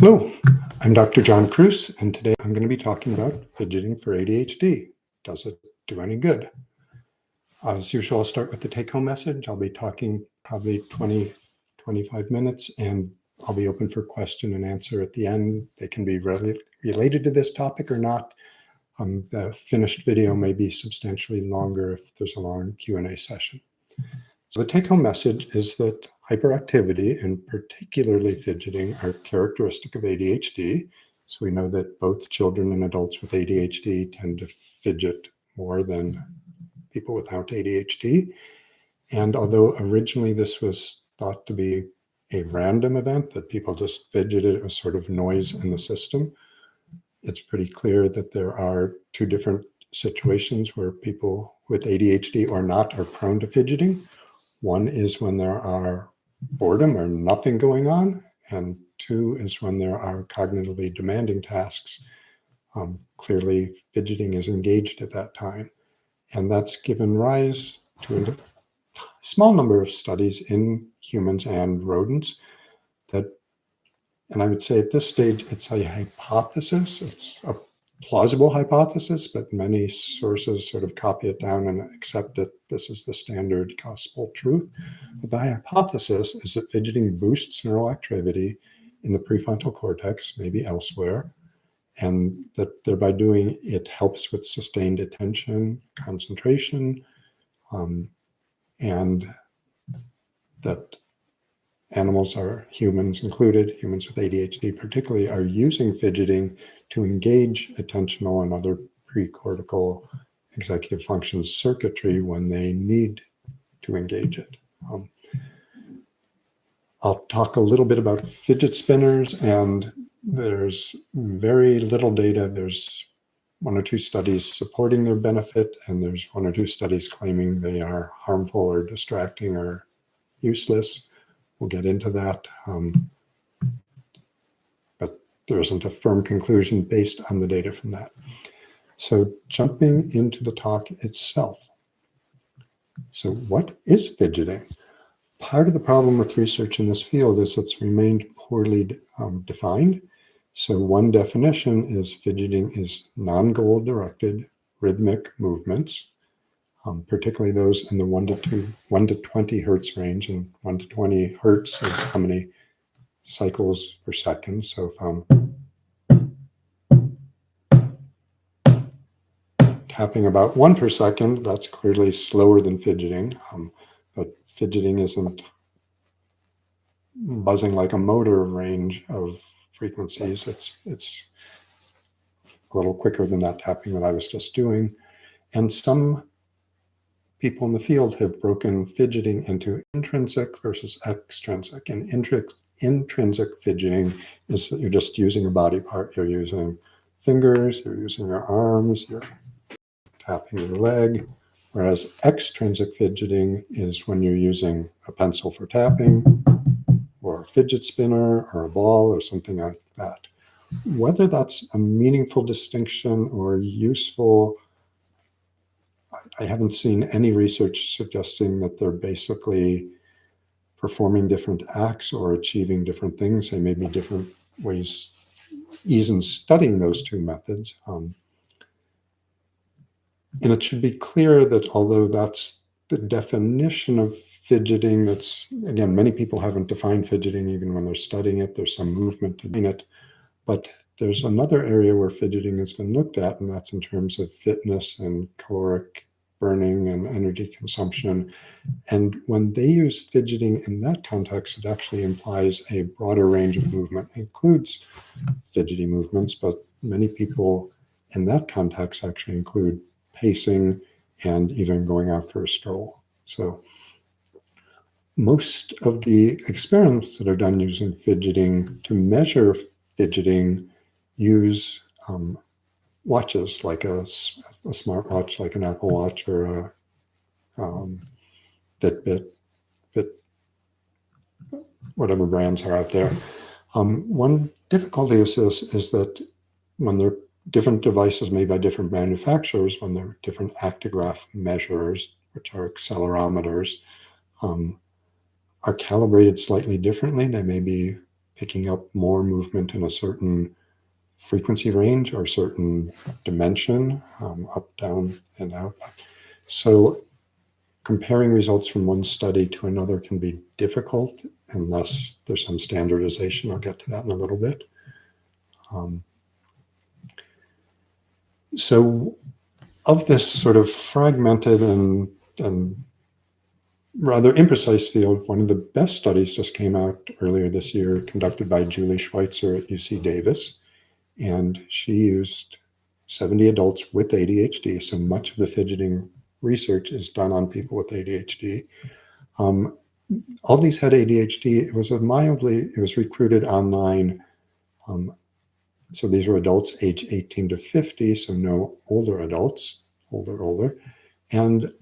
Hello, I'm Dr. John Cruz, and today I'm going to be talking about fidgeting for ADHD. Does it do any good? As usual, I'll start with the take-home message. I'll be talking probably 20-25 minutes, and I'll be open for question and answer at the end. They can be related to this topic or not. The finished video may be substantially longer if there's a long Q&A session. So the take-home message is that hyperactivity and particularly fidgeting are characteristic of ADHD. So we know that both children and adults with ADHD tend to fidget more than people without ADHD. And although originally this was thought to be a random event, that people just fidgeted, it was sort of noise in the system, it's pretty clear that there are two different situations where people with ADHD or not are prone to fidgeting. One is when there are boredom or nothing going on, and two is when there are cognitively demanding tasks. Clearly, fidgeting is engaged at that time. And that's given rise to a small number of studies in humans and rodents that, and I would say at this stage, it's a hypothesis. It's a plausible hypothesis, but many sources sort of copy it down and accept it. This is the standard gospel truth. But the hypothesis is that fidgeting boosts neural activity in the prefrontal cortex, maybe elsewhere, and that thereby doing it helps with sustained attention, concentration, and that animals, are humans included, humans with ADHD particularly, are using fidgeting to engage attentional and other precortical executive functions circuitry when they need to engage it. I'll talk a little bit about fidget spinners, and there's very little data. There's one or two studies supporting their benefit, and there's one or two studies claiming they are harmful or distracting or useless. We'll get into that. But there isn't a firm conclusion based on the data from that. So jumping into the talk itself. So what is fidgeting? Part of the problem with research in this field is it's remained poorly defined. So one definition is fidgeting is non-goal directed rhythmic movements, particularly those in the 1 to 20 hertz range, and 1 to 20 hertz is how many cycles per second. So if I'm tapping about 1 per second, that's clearly slower than fidgeting, but fidgeting isn't buzzing like a motor range of frequencies. It's a little quicker than that tapping that I was just doing. And some people in the field have broken fidgeting into intrinsic versus extrinsic. And intrinsic fidgeting is that you're just using a body part. You're using fingers, you're using your arms, you're tapping your leg. Whereas extrinsic fidgeting is when you're using a pencil for tapping, or a fidget spinner, or a ball, or something like that. Whether that's a meaningful distinction or useful, I haven't seen any research suggesting that they're basically performing different acts or achieving different things. There may be different ways, ease in studying those two methods. And it should be clear that although that's the definition of fidgeting, that's, again, many people haven't defined fidgeting even when they're studying it. There's some movement to do it. But there's another area where fidgeting has been looked at, and that's in terms of fitness and caloric burning and energy consumption. And when they use fidgeting in that context, it actually implies a broader range of movement. It includes fidgety movements, but many people in that context actually include pacing and even going out for a stroll. So most of the experiments that are done using fidgeting to measure fidgeting use watches, like a smartwatch, like an Apple Watch or a Fitbit, whatever brands are out there. One difficulty is this, is that when they're different devices made by different manufacturers, when they're different actigraph measurers, which are accelerometers, are calibrated slightly differently. They may be picking up more movement in a certain frequency range or certain dimension, up, down, and out. So comparing results from one study to another can be difficult unless there's some standardization. I'll get to that in a little bit. So of this sort of fragmented and rather imprecise field, one of the best studies just came out earlier this year, conducted by Julie Schweitzer at UC Davis. And she used 70 adults with ADHD. So much of the fidgeting research is done on people with ADHD. All these had ADHD. It was recruited online. So these were adults age 18 to 50, so no older adults, older. And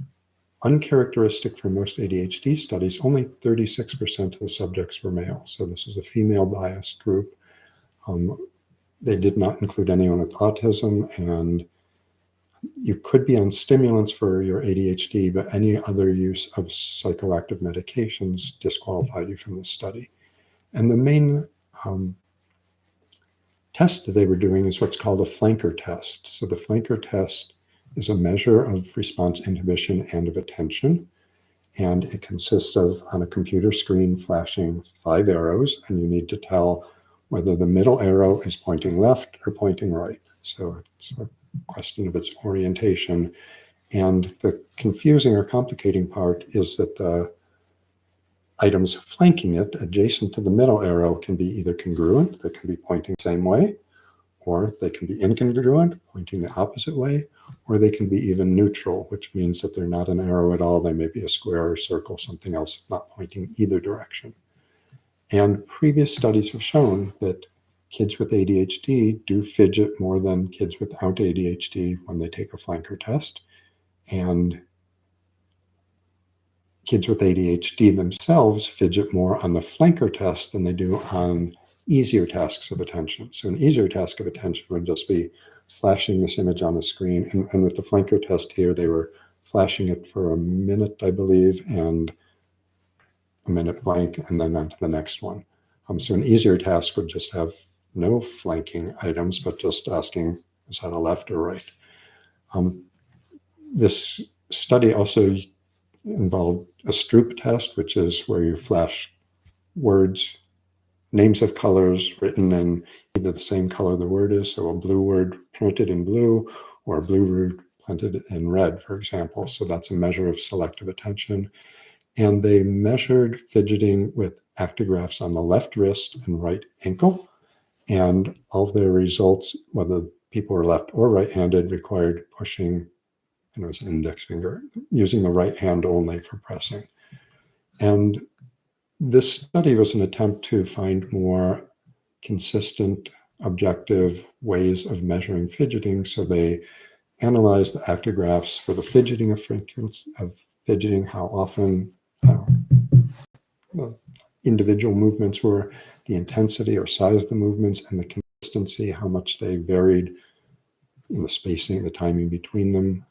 uncharacteristic for most ADHD studies, only 36% of the subjects were male. So this was a female biased group. They did not include anyone with autism, and you could be on stimulants for your ADHD, but any other use of psychoactive medications disqualified you from the study. And the main test that they were doing is what's called a flanker test. So the flanker test is a measure of response inhibition and of attention. And it consists of, on a computer screen, flashing 5 arrows, and you need to tell whether the middle arrow is pointing left or pointing right. So it's a question of its orientation. And the confusing or complicating part is that the items flanking it, adjacent to the middle arrow, can be either congruent, they can be pointing the same way, or they can be incongruent, pointing the opposite way, or they can be even neutral, which means that they're not an arrow at all. They may be a square or circle, something else, not pointing either direction. And previous studies have shown that kids with ADHD do fidget more than kids without ADHD when they take a flanker test. And kids with ADHD themselves fidget more on the flanker test than they do on easier tasks of attention. So an easier task of attention would just be flashing this image on the screen. And with the flanker test here, they were flashing it for a minute, I believe, and a minute blank, and then on to the next one. So an easier task would just have no flanking items, but just asking, is that a left or right? This study also involved a Stroop test, which is where you flash words, names of colors written in either the same color the word is, so a blue word printed in blue, or a blue word printed in red, for example. So that's a measure of selective attention. And they measured fidgeting with actigraphs on the left wrist and right ankle. And all of their results, whether people were left or right-handed, required pushing, and it was an index finger, using the right hand only for pressing. And this study was an attempt to find more consistent, objective ways of measuring fidgeting. So they analyzed the actigraphs for the fidgeting of fidgeting, how often individual movements were, the intensity or size of the movements, and the consistency, how much they varied in the spacing, the timing between them.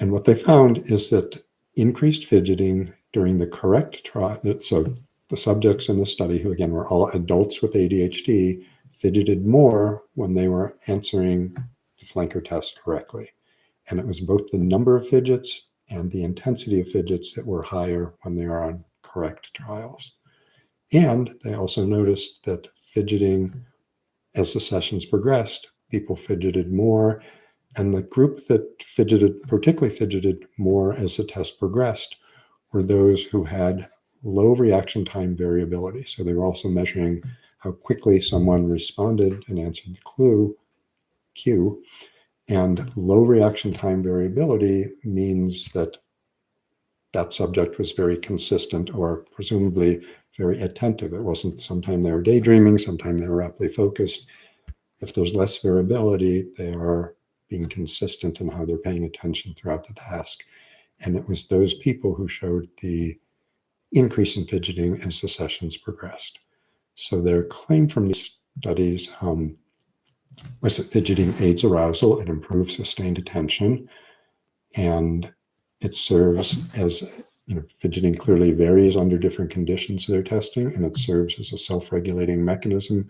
And what they found is that increased fidgeting during the correct trial, so the subjects in the study, who again were all adults with ADHD, fidgeted more when they were answering the flanker test correctly. And it was both the number of fidgets and the intensity of fidgets that were higher when they were on correct trials. And they also noticed that fidgeting, as the sessions progressed, people fidgeted more. And the group that particularly fidgeted more as the test progressed, were those who had low reaction time variability. So they were also measuring how quickly someone responded and answered the cue. And low reaction time variability means that that subject was very consistent, or presumably very attentive. It wasn't sometime they were daydreaming, sometime they were rapidly focused. If there's less variability, they are being consistent in how they're paying attention throughout the task. And it was those people who showed the increase in fidgeting as the sessions progressed. So their claim from these studies was that fidgeting aids arousal, it improves sustained attention, and it serves as Fidgeting clearly varies under different conditions they're testing, and it serves as a self-regulating mechanism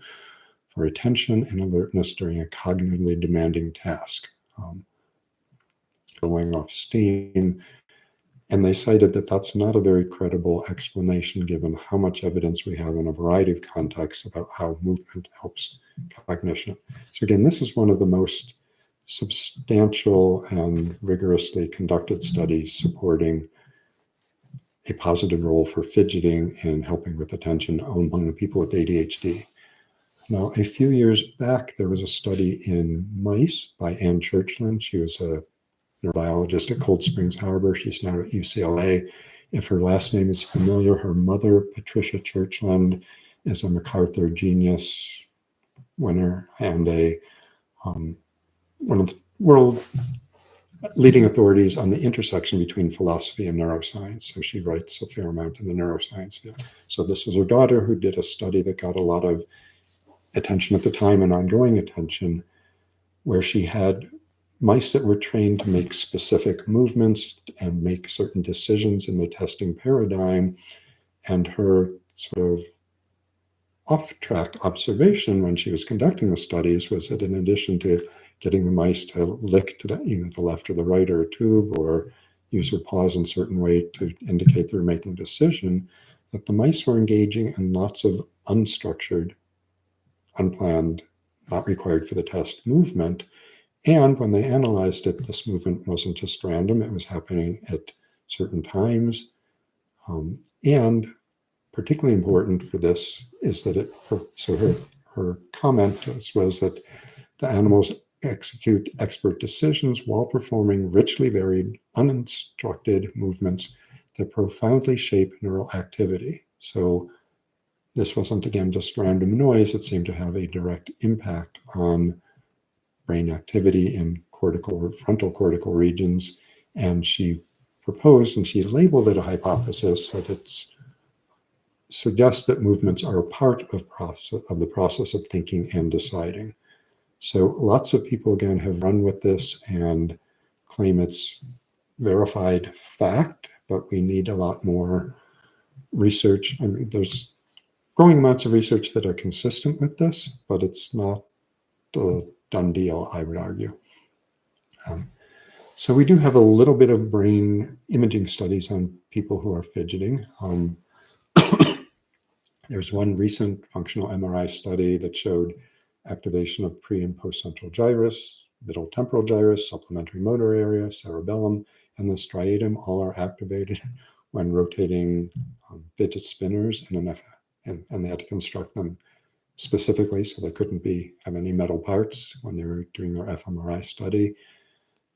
for attention and alertness during a cognitively demanding task. Blowing off steam, and they cited that that's not a very credible explanation given how much evidence we have in a variety of contexts about how movement helps cognition. So again, this is one of the most substantial and rigorously conducted studies supporting a positive role for fidgeting in helping with attention among people with ADHD. Now, a few years back, there was a study in mice by Anne Churchland. She was a neurobiologist at Cold Springs Harbor. She's now at UCLA. If her last name is familiar, her mother, Patricia Churchland, is a MacArthur Genius winner and one of the world leading authorities on the intersection between philosophy and neuroscience. So she writes a fair amount in the neuroscience field. So this was her daughter who did a study that got a lot of attention at the time and ongoing attention, where she had mice that were trained to make specific movements and make certain decisions in the testing paradigm. And her sort of off-track observation when she was conducting the studies was that in addition to getting the mice to lick to either the left or the right or a tube, or use their paws in a certain way to indicate they're making a decision, that the mice were engaging in lots of unstructured, unplanned, not required for the test movement. And when they analyzed it, this movement wasn't just random, it was happening at certain times. And particularly important for this is that her comment was that the animals execute expert decisions while performing richly varied, uninstructed movements that profoundly shape neural activity. So this wasn't, again, just random noise. It seemed to have a direct impact on brain activity in cortical or frontal cortical regions. And she proposed, and she labeled it a hypothesis, that it suggests that movements are a part of the process of thinking and deciding. So lots of people, again, have run with this and claim it's verified fact, but we need a lot more research. I mean, there's growing amounts of research that are consistent with this, but it's not a done deal, I would argue. So we do have a little bit of brain imaging studies on people who are fidgeting. There's one recent functional MRI study that showed activation of pre- and post-central gyrus, middle temporal gyrus, supplementary motor area, cerebellum, and the striatum all are activated when rotating fidget spinners in an F, and they had to construct them specifically so they couldn't have any metal parts when they were doing their fMRI study.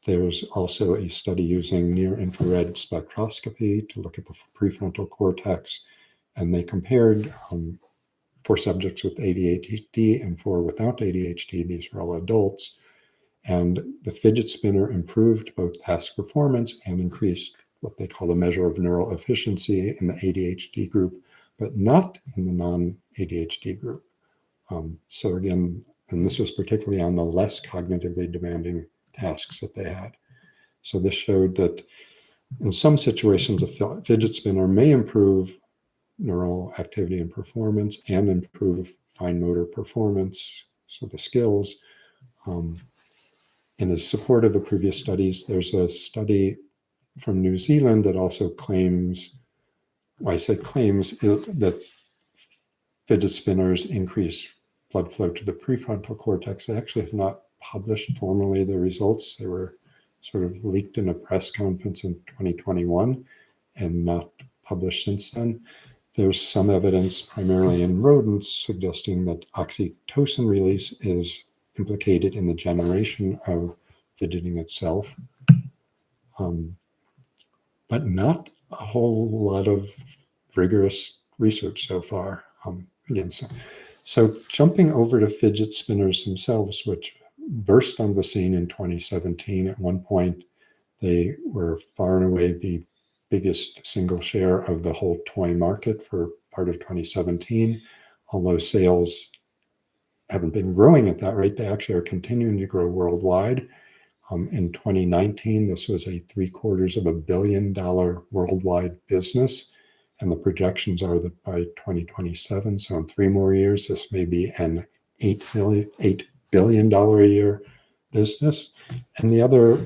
There's also a study using near-infrared spectroscopy to look at the prefrontal cortex, and they compared 4 subjects with ADHD and 4 without ADHD. These were all adults. And the fidget spinner improved both task performance and increased what they call the measure of neural efficiency in the ADHD group, but not in the non-ADHD group. So again, and this was particularly on the less cognitively demanding tasks that they had. So this showed that in some situations, a fidget spinner may improve neural activity and performance and improve fine motor performance, so the skills. And is supportive of previous studies. There's a study from New Zealand that also claims, well, I say claims, that fidget spinners increase blood flow to the prefrontal cortex. They actually have not published formally the results. They were sort of leaked in a press conference in 2021 and not published since then. There's some evidence, primarily in rodents, suggesting that oxytocin release is implicated in the generation of fidgeting itself, but not a whole lot of rigorous research so far. Again, so jumping over to fidget spinners themselves, which burst on the scene in 2017. At one point, they were far and away the biggest single share of the whole toy market for part of 2017. Although sales haven't been growing at that rate, they actually are continuing to grow worldwide. In 2019, this was a $750 million worldwide business. And the projections are that by 2027, so in 3 more years, this may be an $8 billion a year business. And the other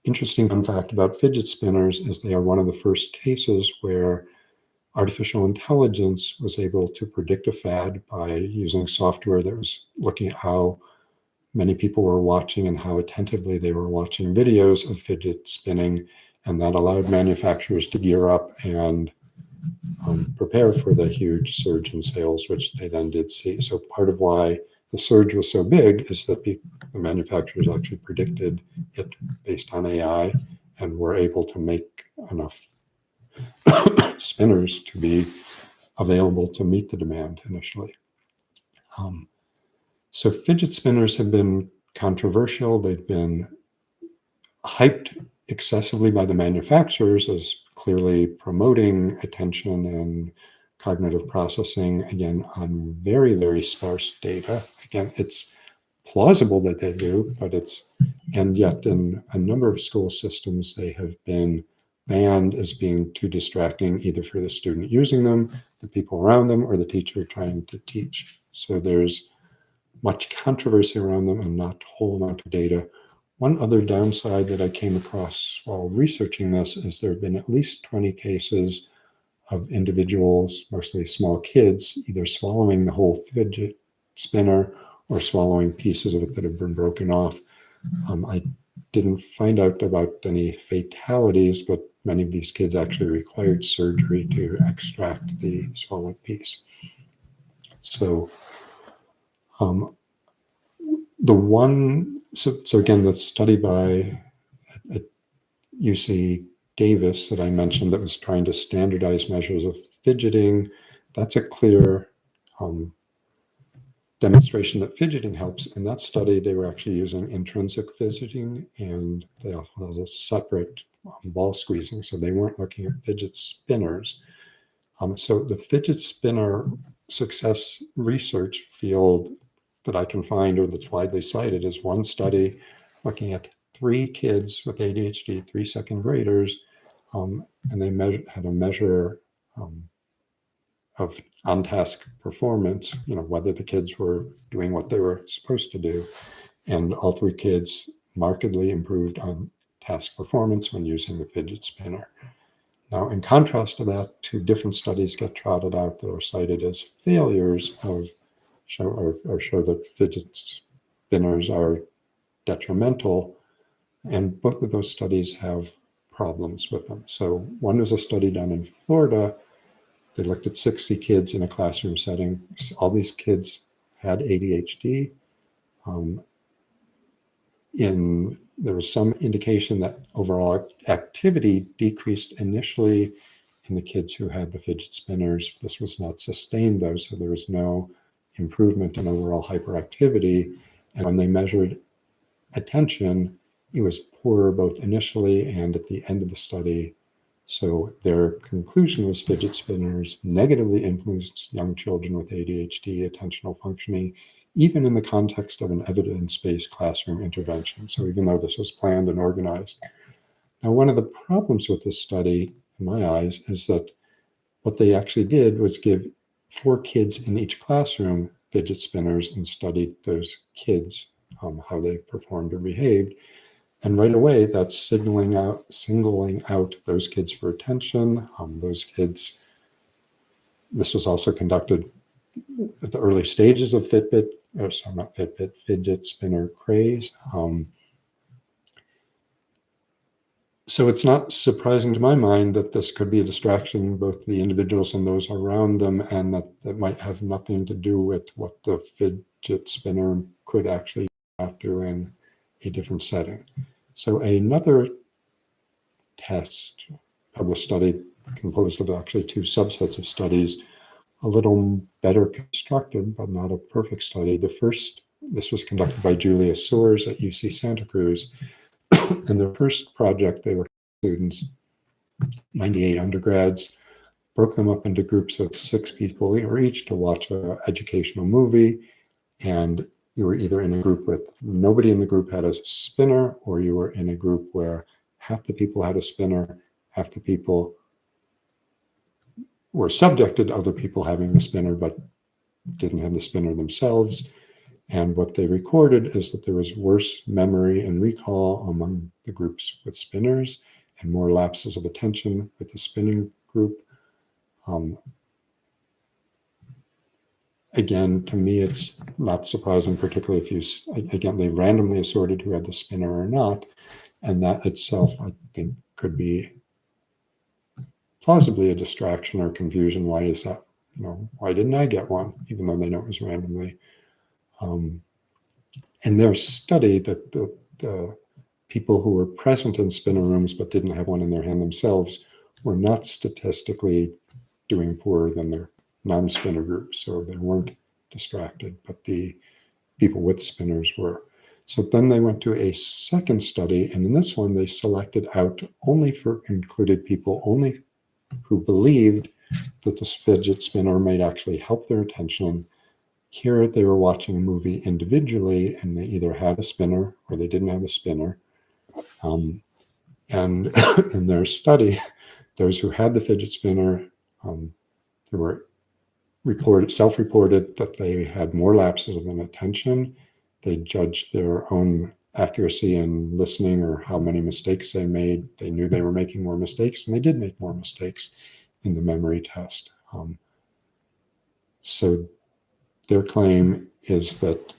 interesting fun fact about fidget spinners is they are one of the first cases where artificial intelligence was able to predict a fad by using software that was looking at how many people were watching and how attentively they were watching videos of fidget spinning. And that allowed manufacturers to gear up and prepare for the huge surge in sales, which they then did see. So part of why the surge was so big is that the manufacturers actually predicted it based on AI and were able to make enough spinners to be available to meet the demand initially. So fidget spinners have been controversial. They've been hyped excessively by the manufacturers as clearly promoting attention and cognitive processing, again, on very, very sparse data. Again, it's plausible that they do, and yet in a number of school systems, they have been banned as being too distracting, either for the student using them, the people around them, or the teacher trying to teach. So there's much controversy around them and not a whole amount of data. One other downside that I came across while researching this is there have been at least 20 cases of individuals, mostly small kids, either swallowing the whole fidget spinner or swallowing pieces of it that have been broken off. I didn't find out about any fatalities, but many of these kids actually required surgery to extract the swallowed piece. So again, the study by at UC Davis that I mentioned that was trying to standardize measures of fidgeting, that's a clear demonstration that fidgeting helps. In that study, they were actually using intrinsic fidgeting, and they also had a separate ball squeezing, so they weren't looking at fidget spinners. So the fidget spinner success research field that I can find, or that's widely cited, is one study looking at 3 kids with ADHD, 3 second graders, and they had a measure of on-task performance, whether the kids were doing what they were supposed to do. And all 3 kids markedly improved on task performance when using the fidget spinner. Now, in contrast to that, 2 different studies get trotted out that are cited as failures of show that fidget spinners are detrimental, and both of those studies have problems with them. So one was a study done in Florida. They looked at 60 kids in a classroom setting. All these kids had ADHD. There was some indication that overall activity decreased initially in the kids who had the fidget spinners. This was not sustained, though, so there was no improvement in overall hyperactivity. And when they measured attention, it was poorer both initially and at the end of the study. So their conclusion was fidget spinners negatively influenced young children with ADHD attentional functioning, even in the context of an evidence-based classroom intervention. So even though this was planned and organized. Now, one of the problems with this study, in my eyes, is that what they actually did was give 4 kids in each classroom fidget spinners and studied those kids, how they performed or behaved. And right away, that's singling out those kids for attention. Those kids, this was also conducted at the early stages of fidget spinner craze. So it's not surprising to my mind that this could be a distraction, both the individuals and those around them, and that might have nothing to do with what the fidget spinner could actually do in a different setting. So another test, published study, composed of actually 2 subsets of studies, a little better constructed, but not a perfect study. This was conducted by Julia Soares at UC Santa Cruz. In their first project, they looked at students, 98 undergrads, broke them up into groups of 6 people each to watch an educational movie, and you were either in a group with nobody in the group had a spinner, or you were in a group where half the people had a spinner, half the people were subjected to other people having the spinner but didn't have the spinner themselves. And what they recorded is that there was worse memory and recall among the groups with spinners and more lapses of attention with the spinning group. Again, to me, it's not surprising, particularly if you, again, they randomly assorted who had the spinner or not. And that itself, I think, could be plausibly a distraction or confusion. Why is that? Why didn't I get one, even though they know it was randomly? In their study, that the people who were present in spinner rooms but didn't have one in their hand themselves were not statistically doing poorer than their non-spinner group. So they weren't distracted, but the people with spinners were. So then they went to a second study, and in this one, they selected out included people only who believed that this fidget spinner might actually help their attention. Here they were watching a movie individually, and they either had a spinner or they didn't have a spinner. And in their study, those who had the fidget spinner, they were self-reported that they had more lapses of inattention. They judged their own accuracy in listening or how many mistakes they made. They knew they were making more mistakes, and they did make more mistakes in the memory test. So their claim is that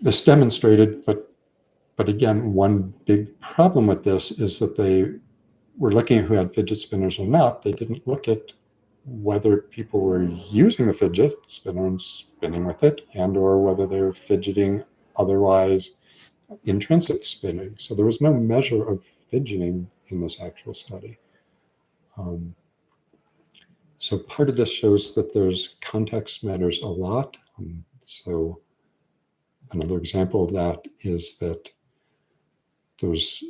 this demonstrated, but again, one big problem with this is that they were looking at who had fidget spinners or not. They didn't look at whether people were using the fidget spinner and spinning with it, and or whether they were fidgeting otherwise, intrinsic spinning. So there was no measure of fidgeting in this actual study. So part of this shows that there's context matters a lot. So another example of that is that this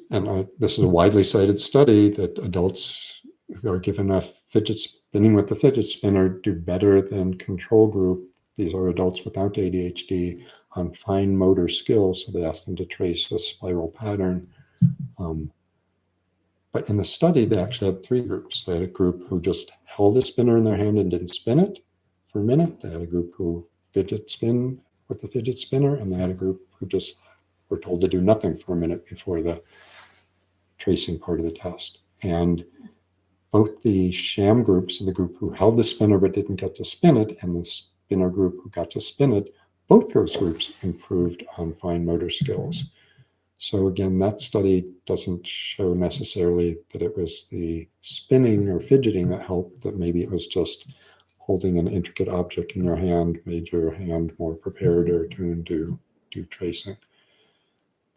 is a widely cited study, that adults who are given a spinning with the fidget spinner do better than control group. These are adults without ADHD on fine motor skills. So they asked them to trace a spiral pattern. But in the study, they actually had three groups. They had a group who just held the spinner in their hand and didn't spin it for a minute. They had a group who fidget spin with the fidget spinner, and they had a group who just were told to do nothing for a minute before the tracing part of the test. And both the sham groups, the group who held the spinner but didn't get to spin it, and the spinner group who got to spin it, both those groups improved on fine motor skills. So again, that study doesn't show necessarily that it was the spinning or fidgeting that helped, that maybe it was just holding an intricate object in your hand made your hand more prepared or tuned to do tracing.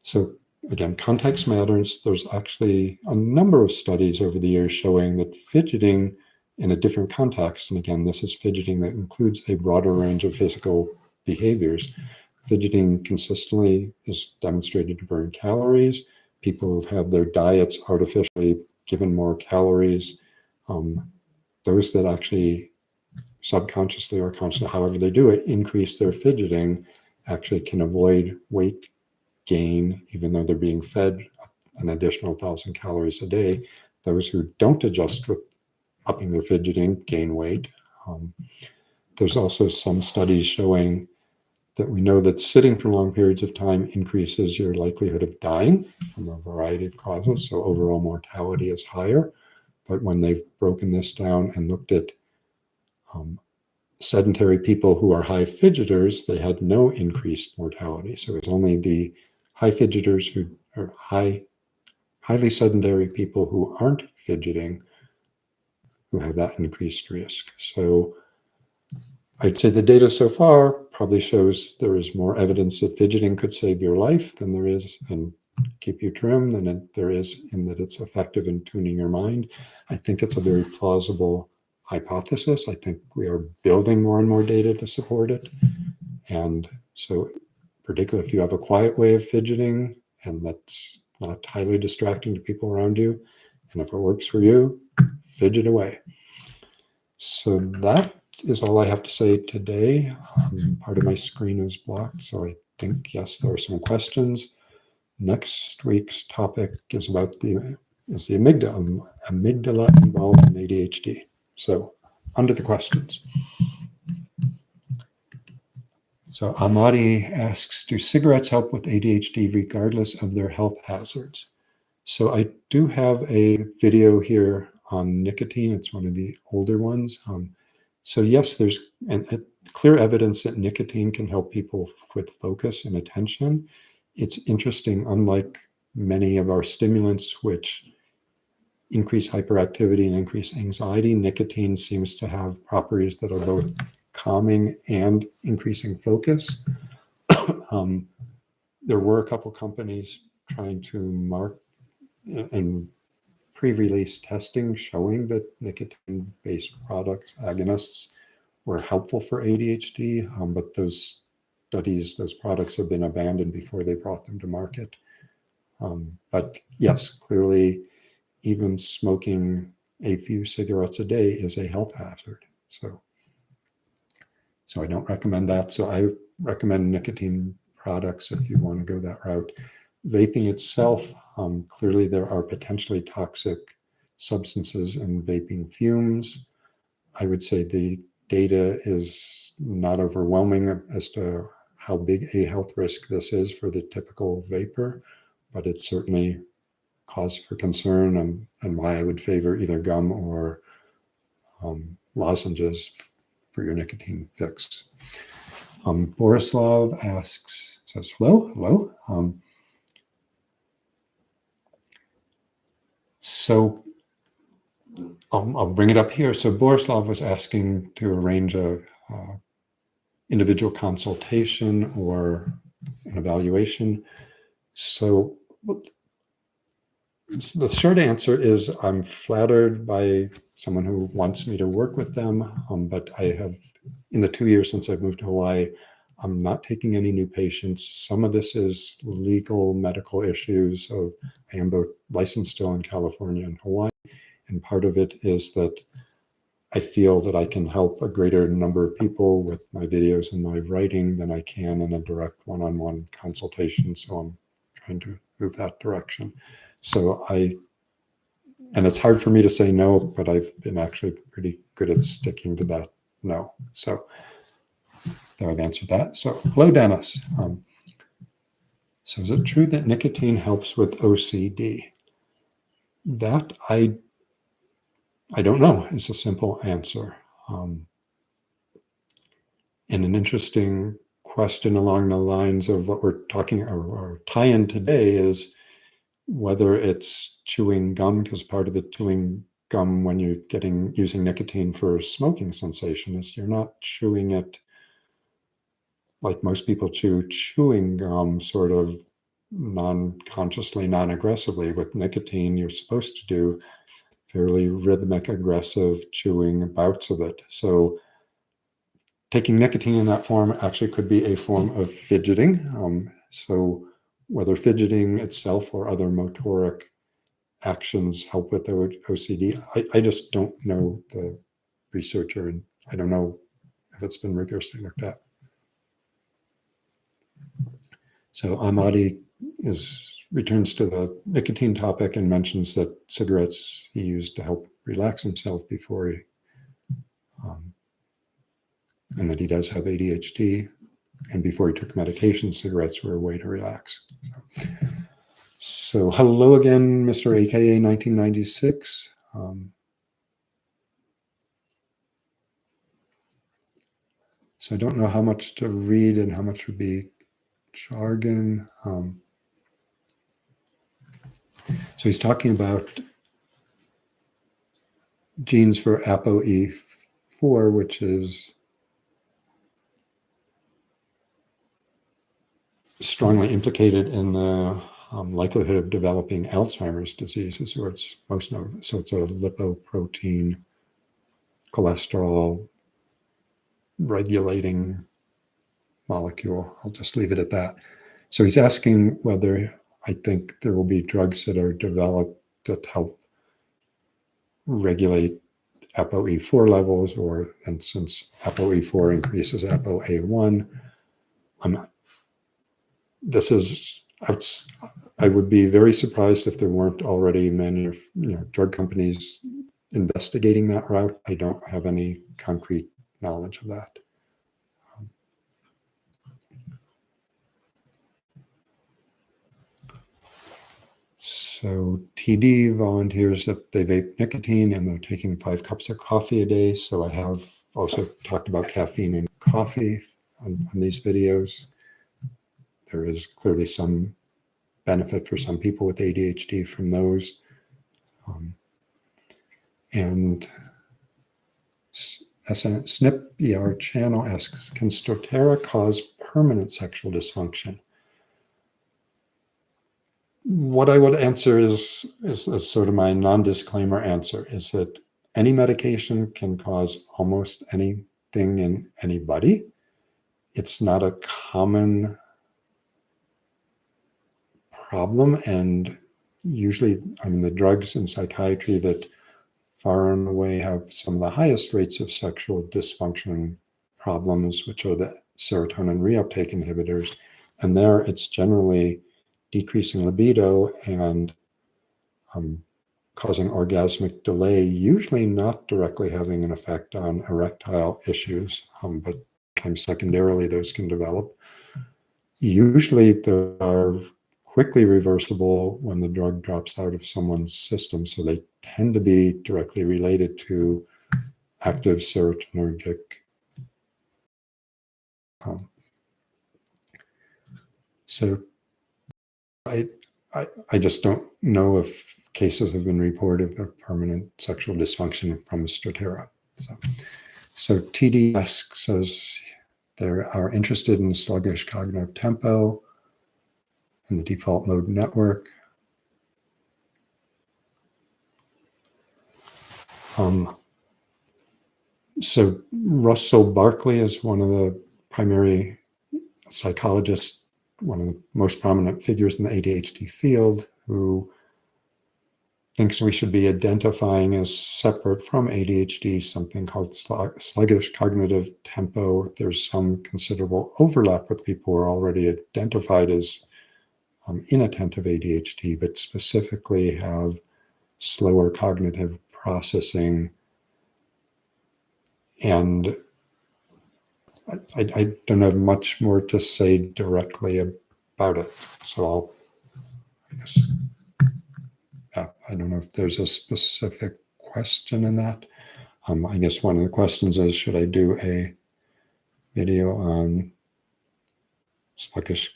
So again, context matters. There's actually a number of studies over the years showing that fidgeting in a different context, and again, this is fidgeting that includes a broader range of physical behaviors. Fidgeting consistently is demonstrated to burn calories. People who've had their diets artificially given more calories, those that actually subconsciously or consciously, however they do it, increase their fidgeting, actually can avoid weight gain, even though they're being fed an additional 1,000 calories a day. Those who don't adjust with upping their fidgeting gain weight. There's also some studies showing that we know that sitting for long periods of time increases your likelihood of dying from a variety of causes. So overall mortality is higher. But when they've broken this down and looked at sedentary people who are high fidgeters, they had no increased mortality. So it's only the high fidgeters who are highly sedentary people who aren't fidgeting who have that increased risk. So I'd say the data so far probably shows there is more evidence that fidgeting could save your life than there is and keep you trim than there is in that it's effective in tuning your mind. I think it's a very plausible hypothesis. I think we are building more and more data to support it. And so particularly if you have a quiet way of fidgeting and that's not highly distracting to people around you, and if it works for you, fidget away. So that is all I have to say today. Part of my screen is blocked, so I think, yes, there are some questions. Next week's topic is about the amygdala involved in ADHD. So, under the questions. So Amadi asks, do cigarettes help with ADHD regardless of their health hazards? So I do have a video here on nicotine. It's one of the older ones. So yes, there's clear evidence that nicotine can help people with focus and attention. It's interesting, unlike many of our stimulants, which increase hyperactivity and increase anxiety, nicotine seems to have properties that are both calming and increasing focus. There were a couple companies trying to mark and pre-release testing showing that nicotine-based products, agonists, were helpful for ADHD, but those studies, those products have been abandoned before they brought them to market. But yes, clearly, even smoking a few cigarettes a day is a health hazard. So I don't recommend that. So I recommend nicotine products if you want to go that route. Vaping itself, clearly there are potentially toxic substances in vaping fumes. I would say the data is not overwhelming as to how big a health risk this is for the typical vapor, but it's certainly cause for concern and why I would favor either gum or lozenges for your nicotine fix. Borislav says, hello. So I'll bring it up here. So Borislav was asking to arrange a individual consultation or an evaluation. So the short answer is I'm flattered by someone who wants me to work with them, but I have, in the 2 years since I've moved to Hawaii, I'm not taking any new patients. Some of this is legal medical issues. So I am both licensed still in California and Hawaii. And part of it is that I feel that I can help a greater number of people with my videos and my writing than I can in a direct one-on-one consultation. So I'm trying to move that direction. So and it's hard for me to say no, but I've been actually pretty good at sticking to that no. So there, I've answered that. So hello, Dennis. So is it true that nicotine helps with OCD? That I don't know is a simple answer. And an interesting question along the lines of what we're talking or tie-in today is whether it's chewing gum, because part of the chewing gum when you're using nicotine for smoking cessation is you're not chewing it like most people chewing gum sort of non-consciously, non-aggressively. With nicotine, you're supposed to do fairly rhythmic, aggressive chewing bouts of it. So taking nicotine in that form actually could be a form of fidgeting. So whether fidgeting itself or other motoric actions help with OCD, I just don't know the researcher, and I don't know if it's been rigorously looked at. So Amadi returns to the nicotine topic and mentions that cigarettes he used to help relax himself before he, and that he does have ADHD, and before he took medication, cigarettes were a way to relax. So hello again, Mr. AKA 1996. So I don't know how much to read and how much would be jargon. So he's talking about genes for ApoE4, which is strongly implicated in the likelihood of developing Alzheimer's disease, is where it's most known. So it's a lipoprotein cholesterol regulating molecule. I'll just leave it at that. So he's asking whether I think there will be drugs that are developed that help regulate ApoE4 levels, and since ApoE4 increases ApoA1, I would be very surprised if there weren't already many drug companies investigating that route. I don't have any concrete knowledge of that. So TD volunteers that they vape nicotine and they're taking 5 cups of coffee a day. So I have also talked about caffeine in coffee on these videos. There is clearly some benefit for some people with ADHD from those. And SNP channel asks, can Strattera cause permanent sexual dysfunction? What I would answer is sort of my non-disclaimer answer, is that any medication can cause almost anything in anybody. It's not a common problem, and usually, the drugs in psychiatry that far and away have some of the highest rates of sexual dysfunction problems, which are the serotonin reuptake inhibitors, and there it's generally decreasing libido and causing orgasmic delay, usually not directly having an effect on erectile issues, but sometimes secondarily those can develop. Usually they are quickly reversible when the drug drops out of someone's system, so they tend to be directly related to active serotonergic. So I just don't know if cases have been reported of permanent sexual dysfunction from Strattera. So TD says they are interested in sluggish cognitive tempo and the default mode network. So Russell Barkley is one of the primary psychologists, one of the most prominent figures in the ADHD field, who thinks we should be identifying as separate from ADHD something called sluggish cognitive tempo. There's some considerable overlap with people who are already identified as inattentive ADHD, but specifically have slower cognitive processing. And I don't have much more to say directly about it. So I don't know if there's a specific question in that. I guess one of the questions is, should I do a video on sluggish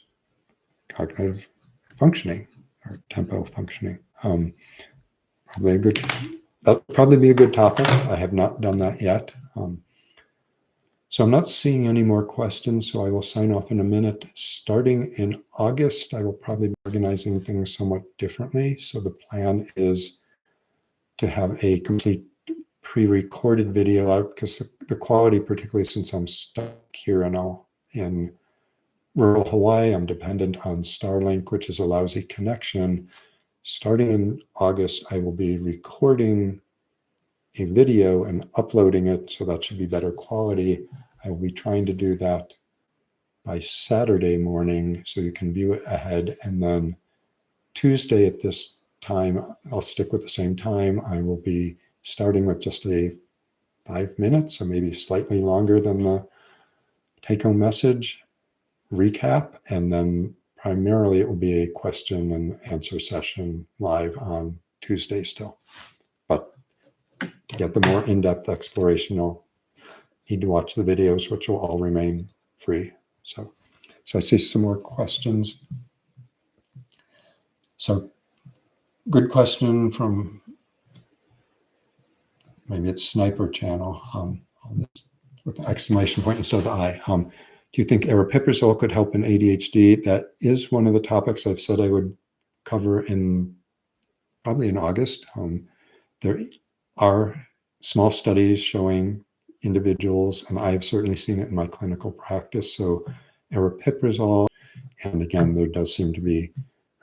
cognitive functioning or tempo functioning? That'll probably be a good topic. I have not done that yet. So I'm not seeing any more questions, so I will sign off in a minute. Starting in August, I will probably be organizing things somewhat differently. So the plan is to have a complete pre-recorded video out, because the quality, particularly since I'm stuck here in rural Hawaii, I'm dependent on Starlink, which is a lousy connection. Starting in August, I will be recording a video and uploading it, so that should be better quality. I will be trying to do that by Saturday morning so you can view it ahead, and then Tuesday at this time, I'll stick with the same time. I will be starting with just a 5 minutes, or maybe slightly longer than the take-home message recap, and then primarily it will be a question and answer session live on Tuesday still. But to get the more in-depth exploration, you'll need to watch the videos, which will all remain free. So I see some more questions. So good question from, maybe it's Sniper Channel, with the exclamation point instead of the I. Do you think aripiprazole could help in ADHD? That is one of the topics I've said I would cover probably in August. There are small studies showing individuals, and I've certainly seen it in my clinical practice. So aripiprazole, and again, there does seem to be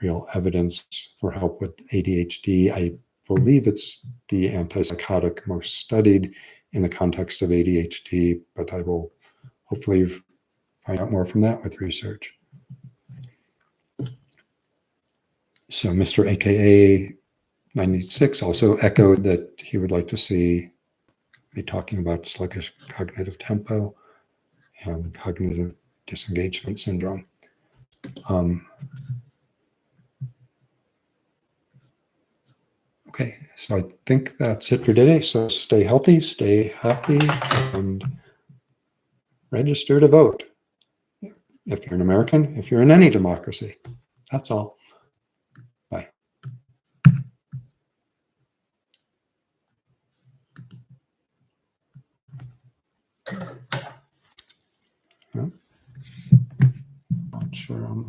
real evidence for help with ADHD. I believe it's the antipsychotic most studied in the context of ADHD, but I will hopefully find out more from that with research. So Mr. AKA 96 also echoed that he would like to see me talking about sluggish cognitive tempo and cognitive disengagement syndrome. Okay, so I think that's it for today. So stay healthy, stay happy, and register to vote. If you're an American, if you're in any democracy. That's all. Bye. Not sure.